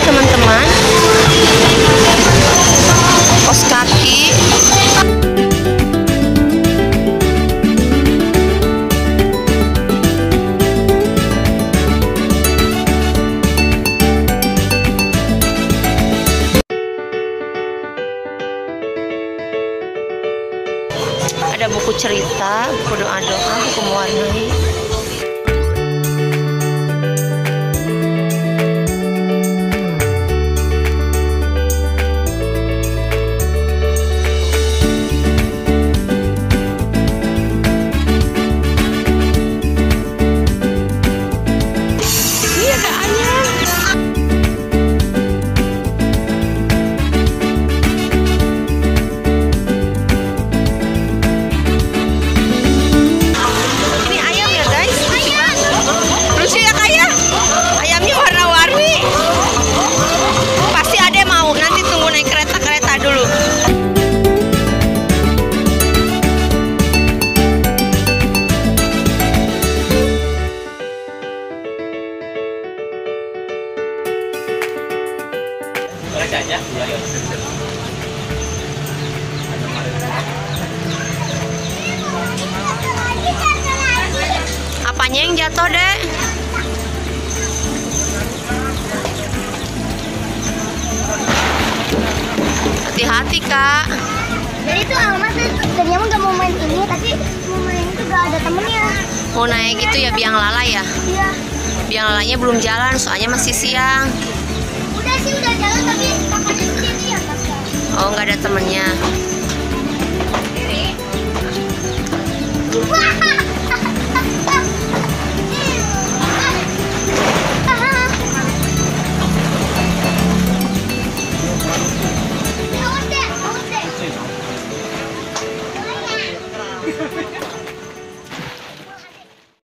teman-teman. Kos kaki. Ada buku cerita, buku doa-doa, buku mewarnai. Ini ada ayam. Apanya yang jatuh, Dek? Hati-hati, Kak. Jadi tuh Alma tuh tadinya nggak mau main ini, tapi mau main itu gak ada temennya. Mau naik gitu ya, biang lala ya? Iya. Biang lalanya belum jalan, soalnya masih siang. Udah sih udah jalan, tapi kakaknya sendiri ya kakak. Oh, nggak ada temennya.